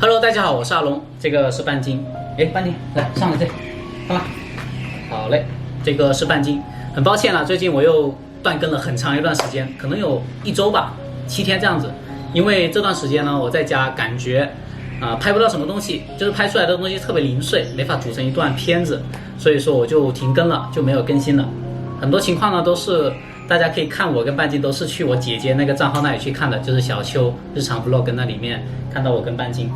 Hello， 大家好，我是阿龙，这个是半斤。哎，半斤，来上来这里，看吧。好嘞，这个是半斤。很抱歉了，最近我又断更了很长一段时间，可能有1周吧，7天这样子。因为这段时间呢，我在家感觉拍不到什么东西，就是拍出来的东西特别零碎，没法组成一段片子，所以说我就停更了，就没有更新了。很多情况呢都是大家可以看我跟半斤都是去我姐姐那个账号那里去看的，就是小秋日常 vlog 那里面看到我跟半斤。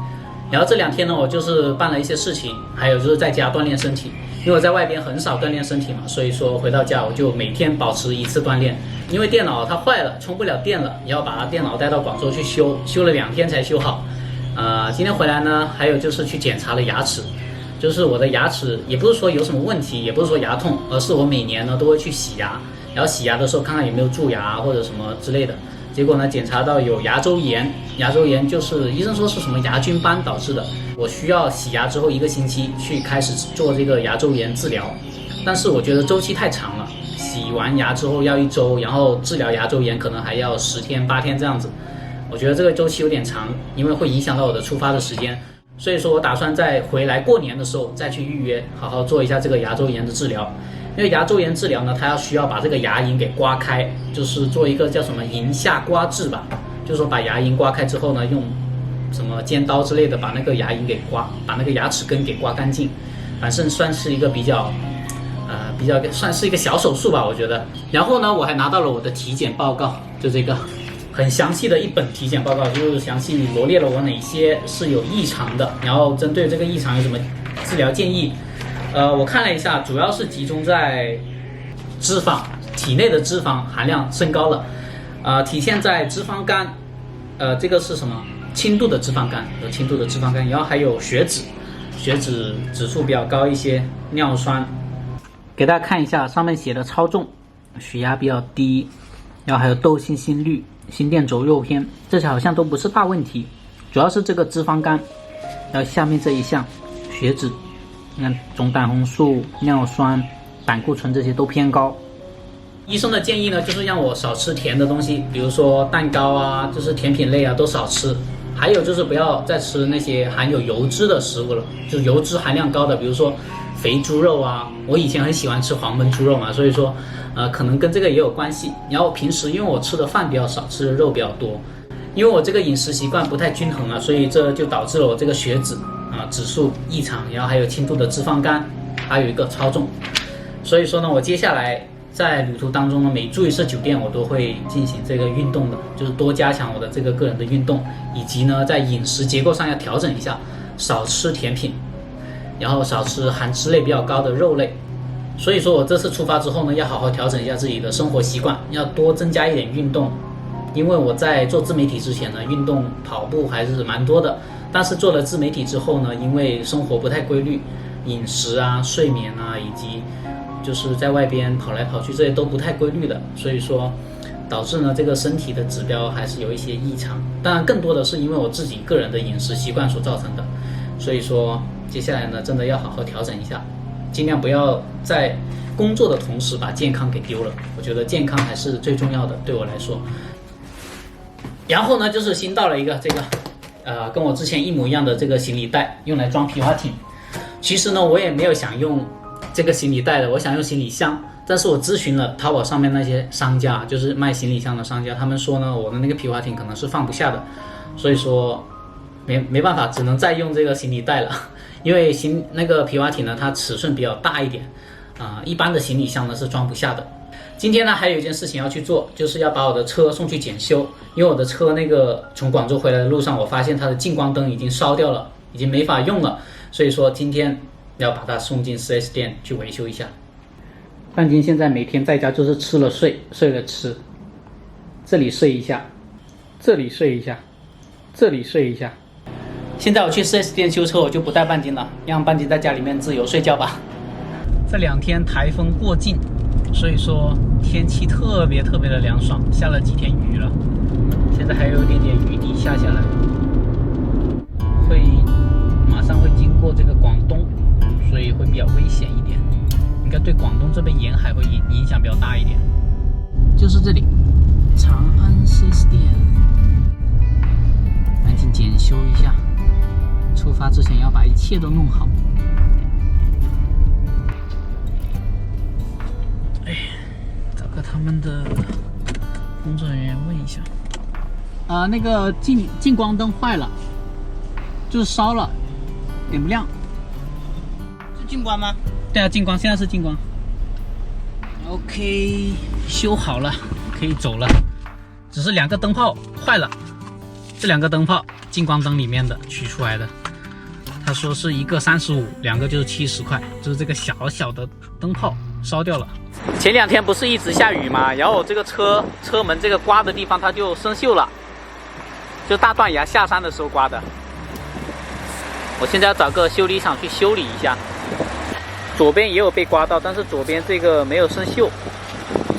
然后这2天呢，我就是办了一些事情，还有就是在家锻炼身体，因为我在外边很少锻炼身体嘛，所以说回到家我就每天保持1次锻炼。因为电脑它坏了，充不了电了，你要把电脑带到广州去修，修了2天才修好。今天回来呢，还有就是去检查了牙齿，就是我的牙齿也不是说有什么问题，也不是说牙痛，而是我每年呢都会去洗牙，然后洗牙的时候看看有没有蛀牙或者什么之类的。结果呢，检查到有牙周炎，牙周炎就是医生说是什么牙菌斑导致的，我需要洗牙之后1个星期去开始做这个牙周炎治疗，但是我觉得周期太长了，洗完牙之后要1周，然后治疗牙周炎可能还要10天8天这样子，我觉得这个周期有点长，因为会影响到我的出发的时间，所以说我打算在回来过年的时候再去预约，好好做一下这个牙周炎的治疗。因为牙周炎治疗呢，它需要把这个牙龈给刮开，就是做一个叫什么龈下刮治吧，就是说把牙龈刮开之后呢，用什么尖刀之类的把那个牙龈给刮，把那个牙齿根给刮干净，反正算是一个比较算是一个小手术吧，我觉得。然后呢，我还拿到了我的体检报告，就这个很详细的一本体检报告，就是详细罗列了我哪些是有异常的，然后针对这个异常有什么治疗建议。我看了一下，主要是集中在脂肪，体内的脂肪含量升高了，体现在脂肪肝，这个是什么？轻度的脂肪肝，有轻度的脂肪肝，然后还有血脂指数比较高一些，尿酸。给大家看一下，上面写的超重，血压比较低，然后还有窦性心律、心电轴诱偏，这些好像都不是大问题，主要是这个脂肪肝，然后下面这一项血脂。你看总胆红素、尿酸、胆固醇这些都偏高。医生的建议呢，就是让我少吃甜的东西，比如说蛋糕啊，就是甜品类啊都少吃。还有就是不要再吃那些含有油脂的食物了，就是油脂含量高的，比如说肥猪肉啊。我以前很喜欢吃黄焖猪肉嘛，所以说可能跟这个也有关系。然后平时因为我吃的饭比较少，吃的肉比较多，因为我这个饮食习惯不太均衡啊，所以这就导致了我这个血脂指数异常，然后还有轻度的脂肪肝，还有一个超重。所以说呢，我接下来在旅途当中呢，每住一次酒店我都会进行这个运动的，就是多加强我的这个个人的运动，以及呢在饮食结构上要调整一下，少吃甜品，然后少吃含脂类比较高的肉类。所以说我这次出发之后呢，要好好调整一下自己的生活习惯，要多增加一点运动。因为我在做自媒体之前呢，运动跑步还是蛮多的，但是做了自媒体之后呢，因为生活不太规律，饮食啊、睡眠啊，以及就是在外边跑来跑去，这些都不太规律的，所以说导致呢这个身体的指标还是有一些异常。当然更多的是因为我自己个人的饮食习惯所造成的，所以说接下来呢真的要好好调整一下，尽量不要在工作的同时把健康给丢了，我觉得健康还是最重要的，对我来说。然后呢，就是新到了一个这个，跟我之前一模一样的这个行李袋，用来装皮划艇。其实呢，我也没有想用这个行李袋的，我想用行李箱。但是我咨询了淘宝上面那些商家，就是卖行李箱的商家，他们说呢，我的那个皮划艇可能是放不下的，所以说没办法，只能再用这个行李袋了。因为那个皮划艇呢，它尺寸比较大一点，一般的行李箱呢是装不下的。今天呢还有一件事情要去做，就是要把我的车送去检修，因为我的车那个从广州回来的路上，我发现它的近光灯已经烧掉了，已经没法用了，所以说今天要把它送进 4S 店去维修一下。半斤现在每天在家就是吃了睡，睡了吃，这里睡一下，这里睡一下，这里睡一下。现在我去 4S 店修车，我就不带半斤了，让半斤在家里面自由睡觉吧。这2天台风过境，所以说天气特别的凉爽，下了几天雨了，现在还有一点点雨滴下来，马上会经过这个广东，所以会比较危险一点，应该对广东这边沿海会影响比较大一点。就是这里，长安4S店，赶紧检修一下。出发之前要把一切都弄好。哎，找个他们的工作人员问一下。那个近光灯坏了，就是烧了，点不亮。是近光吗？对啊，近光，现在是近光。OK， 修好了，可以走了。只是2个灯泡坏了，这2个灯泡近光灯里面的取出来的。他说是一个35，2个就是70块，就是这个小小的灯泡烧掉了。前2天不是一直下雨吗？然后这个车门这个刮的地方它就生锈了，就大断崖下山的时候刮的。我现在要找个修理厂去修理一下。左边也有被刮到，但是左边这个没有生锈，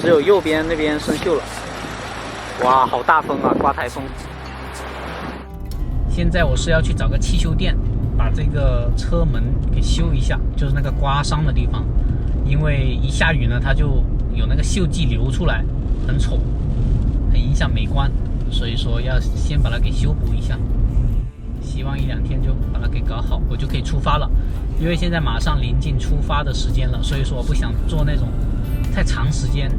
只有右边那边生锈了。哇，好大风啊，刮台风。现在我是要去找个汽修店，把这个车门给修一下，就是那个刮伤的地方。因为一下雨呢，它就有那个锈迹流出来，很丑，很影响美观，所以说要先把它给修补一下。希望1-2天就把它给搞好，我就可以出发了。因为现在马上临近出发的时间了，所以说我不想做那种太长时间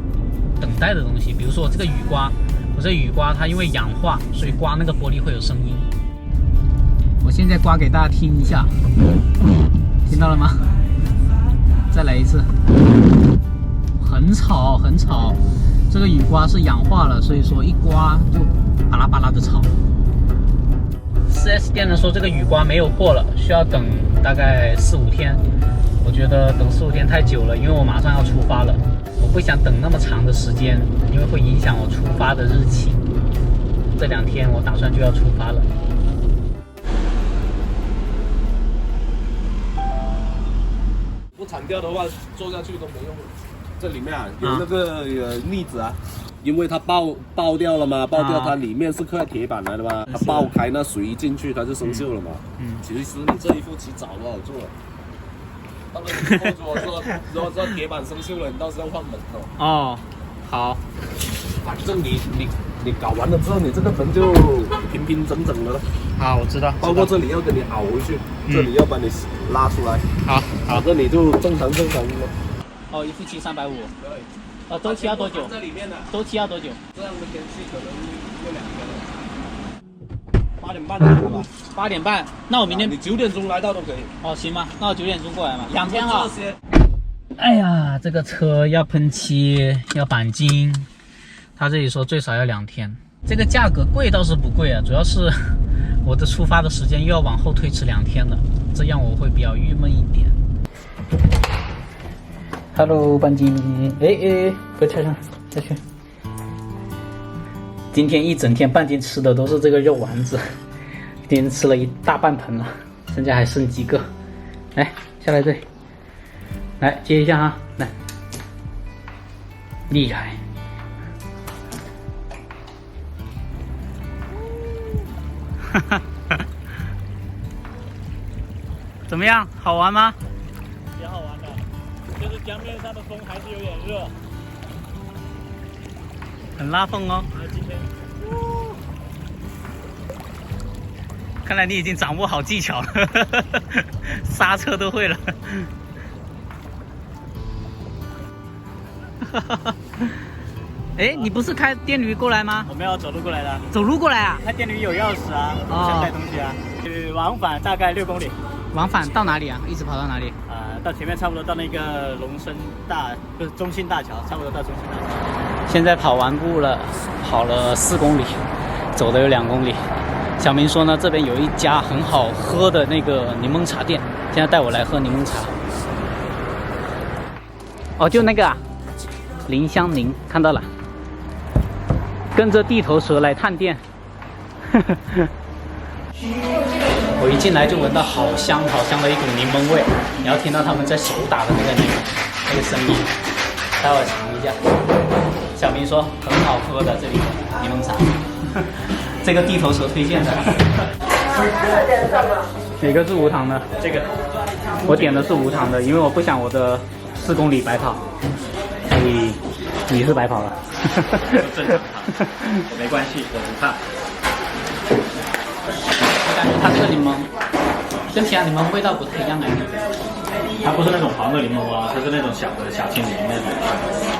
等待的东西。比如说我这个雨刮，它因为氧化，所以刮那个玻璃会有声音。我现在刮给大家听一下，听到了吗？再来一次，很吵很吵。这个雨刮是氧化了，所以说一刮就巴拉巴拉的吵。4S 店呢说这个雨刮没有货了，需要等大概4-5天。我觉得等4-5天太久了，因为我马上要出发了，我不想等那么长的时间，因为会影响我出发的日期。这2天我打算就要出发了。不铲掉的话，做下去都没用了。这里面啊有那个腻子啊。因为它爆掉了嘛，爆掉它里面是块铁板来的嘛，它爆开那水一进去它就生锈了嘛。其实你这一副起早都好做。到了以后如果说铁板生锈了，你到时候换门头。哦，好。反正你搞完了之后，你这个门就平平整整的了。好，我知道。包括这里要给你凹回去，这里要把你拉出来。好，这里就正常的。哦，一副漆350。对。周期要多久？在里面的。周期要多久？这样的天气可能就2天了。8点半左右吧。8点半，那我明天你9点钟来到都可以。哦，行吗？那我9点钟过来嘛。2天哈。哎呀，这个车要喷漆，要钣金，他这里说最少要2天。这个价格贵倒是不贵啊，主要是我的出发的时间又要往后推迟2天了，这样我会比较郁闷一点。Hello， 半斤，不要跳上下去。今天一整天半斤吃的都是这个肉丸子，今天吃了一大半盆了，剩下还剩几个。来，下来这里，来接一下啊，来，厉害。哈哈哈，怎么样？好玩吗？挺好玩的。就是江面上的风还是有点热，很拉风哦。今天，看来你已经掌握好技巧了，刹车都会了。哎，你不是开电驴过来吗？我们要走路过来的。走路过来啊？开电驴有钥匙啊，想带东西啊。往返大概6公里。往返到哪里啊？一直跑到哪里？到前面差不多到那个就是中心大桥，差不多到中心大桥。现在跑完步了，跑了4公里，走的有2公里。小明说呢，这边有一家很好喝的那个柠檬茶店，现在带我来喝柠檬茶。哦，就那个啊，林香柠，看到了。跟着地头蛇来探店。我一进来就闻到好香好香的一股柠檬味，你要听到他们在手打的那个声音，待会儿尝一下。小明说很好喝的这里的柠檬茶，这个地头蛇推荐的。哪个是无糖的？这个，我点的是无糖的，因为我不想我的4公里白跑，所以你是白跑了。正常，我没关系，我不怕。我感觉它这个柠檬跟其他柠檬味道不太一样哎。它不是那种黄的柠檬啊，它是那种小的小青柠那种。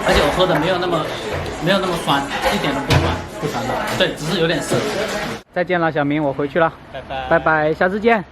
而且我喝的没有那么酸，一点都不酸，不酸的。对，只是有点涩。再见了，小明，我回去了，拜拜，下次见。